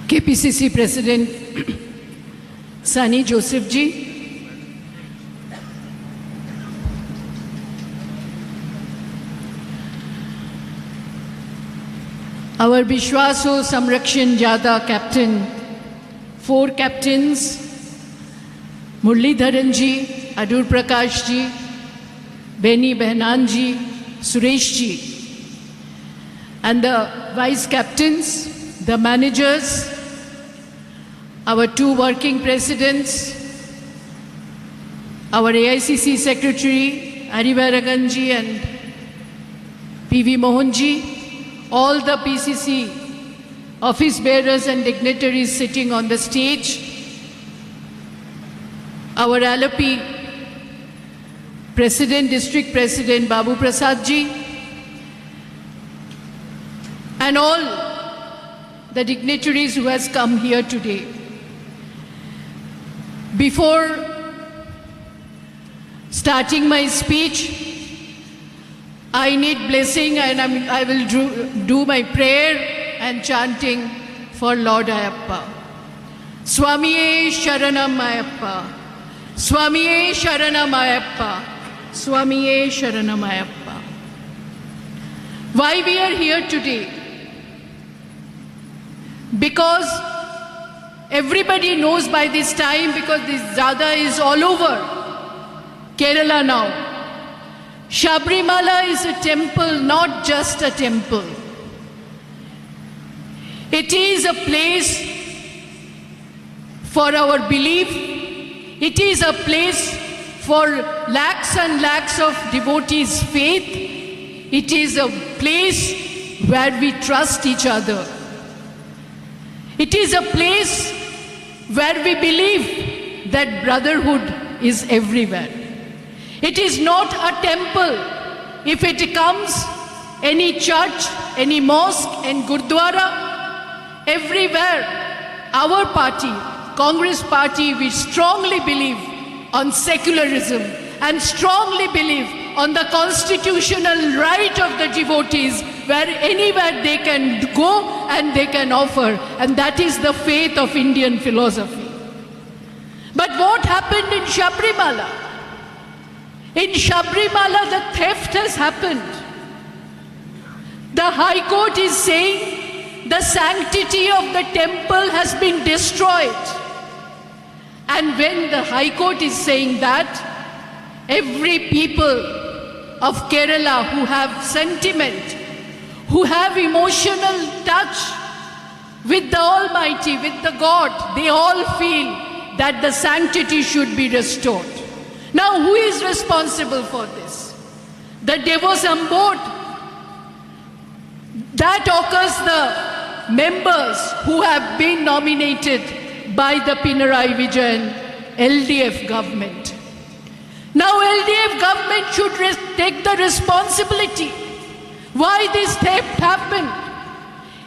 KPCC President Sani Joseph ji, our Vishwaso Samrakshan Jada captain, 4 captains, Muralidharan ji, Adur Prakash ji, Beni Behnan ji, Suresh ji, and the vice captains, the managers, our 2 working presidents, our AICC secretary, Harivaragan ji and PV Mohan ji, all the PCC office bearers and dignitaries sitting on the stage, our Alapi President, District President Babu Prasad ji, and all the dignitaries who has come here today. Before starting my speech, I need blessing, and I will do my prayer and chanting for Lord Ayappa. Swamiye Sharanam Ayappa. Swamiye Sharanam Ayappa. Swamiye Sharanam Ayappa. Why we are here today? Because everybody knows by this time, because this Jada is all over Kerala now. Sabrimala is a temple, not just a temple. It is a place for our belief. It is a place for lakhs and lakhs of devotees' faith. It is a place where we trust each other. It is a place where we believe that brotherhood is everywhere. It is not a temple. If it comes, any church, any mosque, and gurdwara, everywhere, our party, Congress party, we strongly believe on secularism and strongly believe on the constitutional right of the devotees, where anywhere they can go and they can offer, and that is the faith of Indian philosophy. But what happened in Sabrimala? In Sabrimala, the theft has happened. The High Court is saying the sanctity of the temple has been destroyed. And when the High Court is saying that, every people of Kerala who have sentiment, who have emotional touch with the Almighty, with the God, they all feel that the sanctity should be restored. Now, who is responsible for this? The Devosam board. That occurs the members who have been nominated by the Pinarayi Vijayan LDF government. Now LDF government should take the responsibility. Why this theft happened?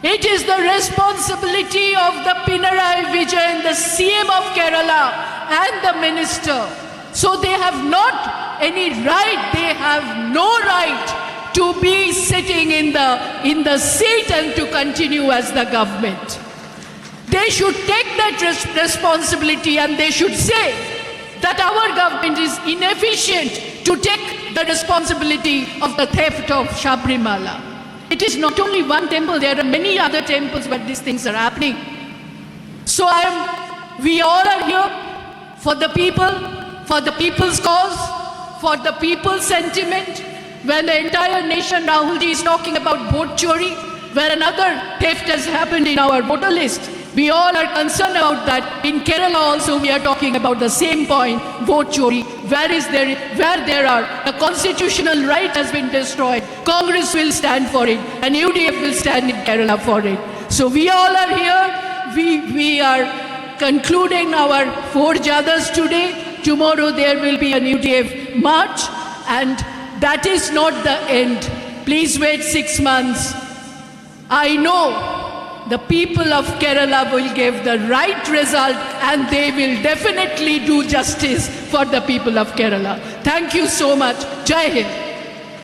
It is the responsibility of the Pinarayi Vijayan, the CM of Kerala, and the minister. So they have not any right, they have no right to be sitting in the seat and to continue as the government. They should take that responsibility, and they should say that our government is inefficient to take the responsibility of the theft of Sabrimala. It is not only one temple, there are many other temples where these things are happening. So we all are here for the people, for the people's cause, for the people's sentiment. When the entire nation, Rahulji, is talking about vote chori, where another theft has happened in our voter list, we all are concerned about that. In Kerala also we are talking about the same point, vote chori. Where there are, the constitutional right has been destroyed. Congress will stand for it, and UDF will stand in Kerala for it. So we all are here. We are concluding our 4 Jadas today. Tomorrow there will be an UDF march, and that is not the end. Please wait 6 months. I know the people of Kerala will give the right result, and they will definitely do justice for the people of Kerala. Thank you so much. Jai Hind.